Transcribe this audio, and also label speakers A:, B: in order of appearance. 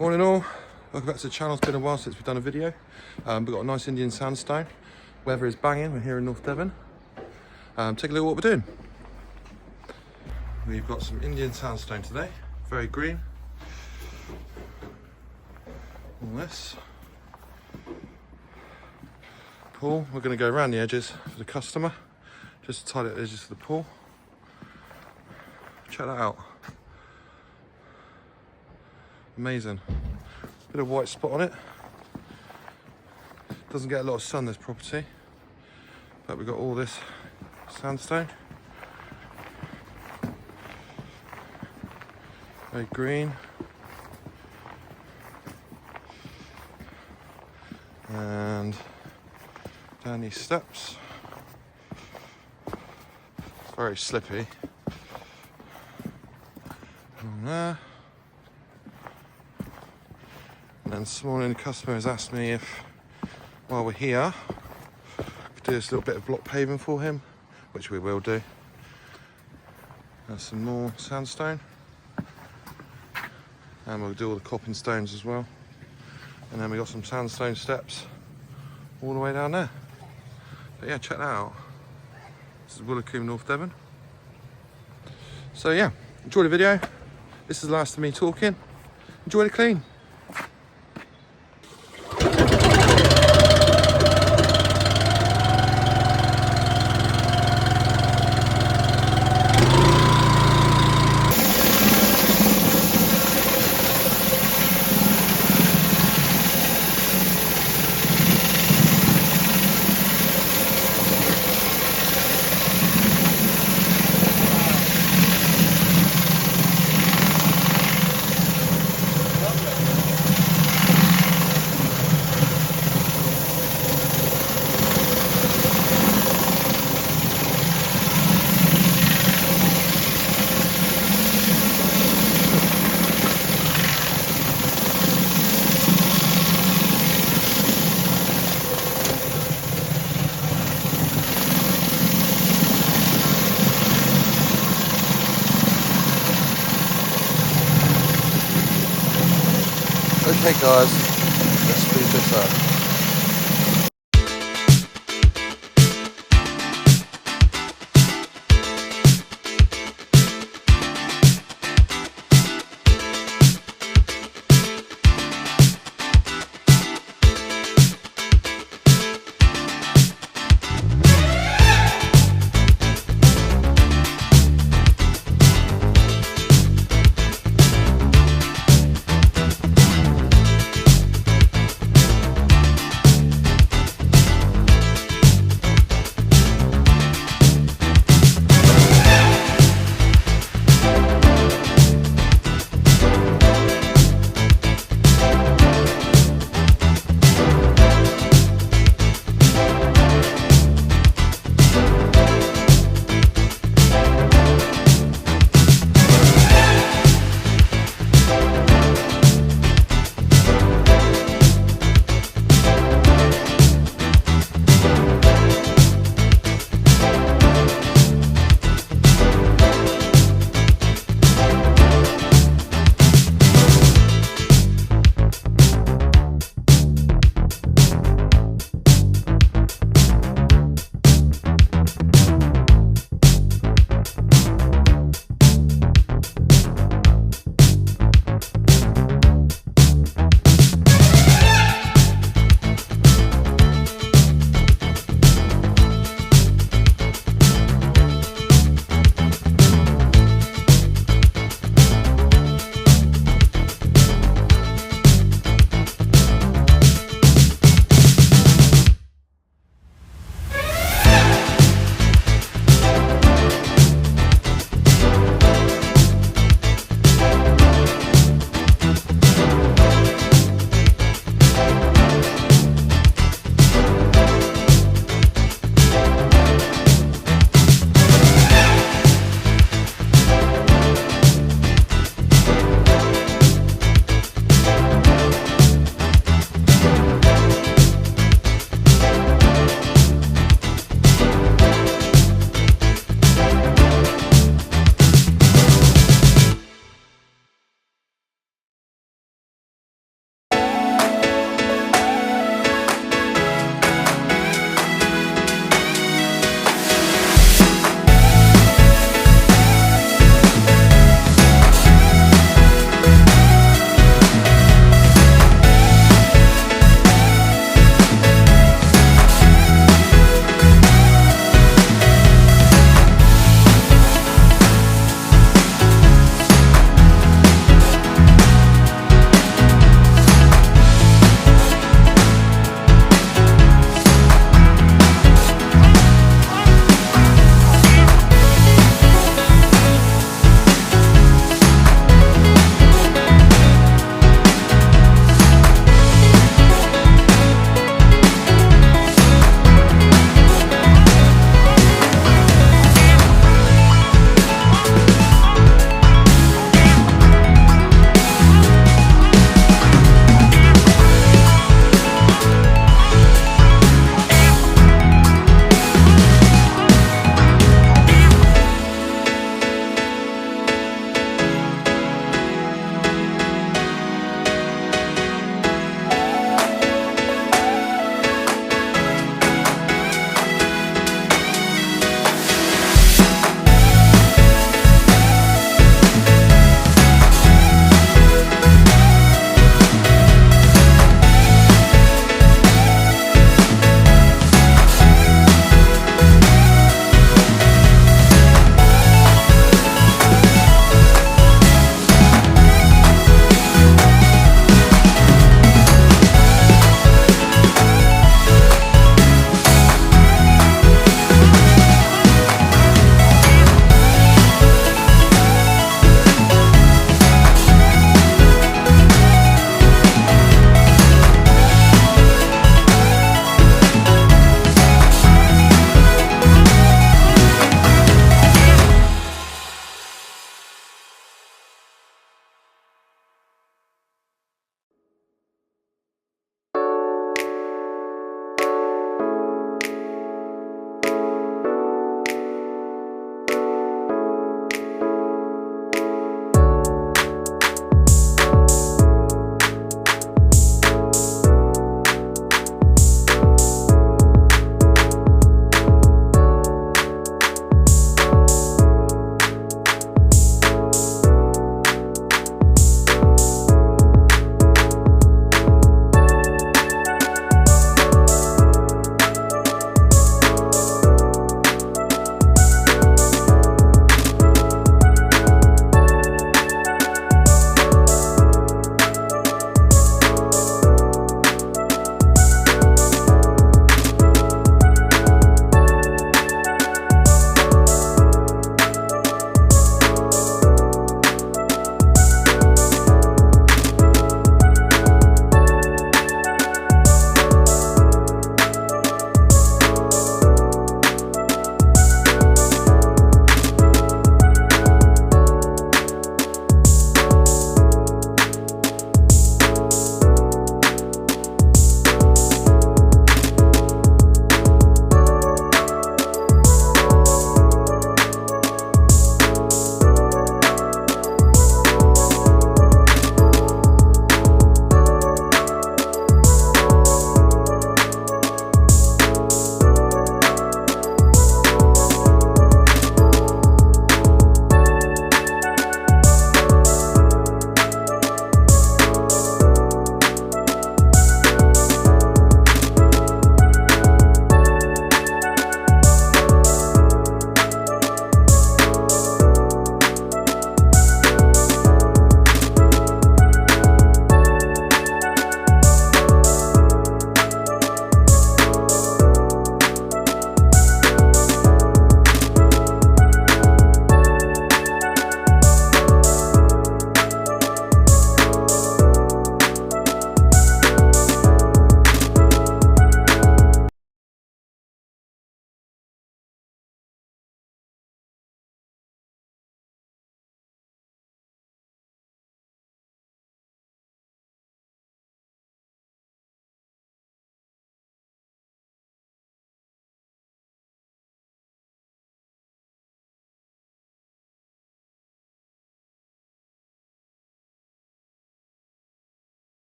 A: Morning all, welcome back to the channel. It's been a while since we've done a video. We've got a nice Indian sandstone. Weather is banging, we're here in North Devon. Take a look at what we're doing. We've got some Indian sandstone today, very green. All this. Pool, we're going to go around the edges for the customer, just to tidy up the edges of the pool. Check that out. Amazing. Bit of white spot on it. Doesn't get a lot of sun, this property, but we've got all this sandstone. Very green. And down these steps. It's very slippy. Along there. And then this morning the customer has asked me if, while we're here, I could do this little bit of block paving for him, which we will do. There's some more sandstone. And we'll do all the coping stones as well. And then we got some sandstone steps all the way down there. But yeah, check that out. This is Wilacombe, North Devon. So yeah, enjoy the video. This is the last of me talking. Enjoy the clean. Okay guys, let's speed this up.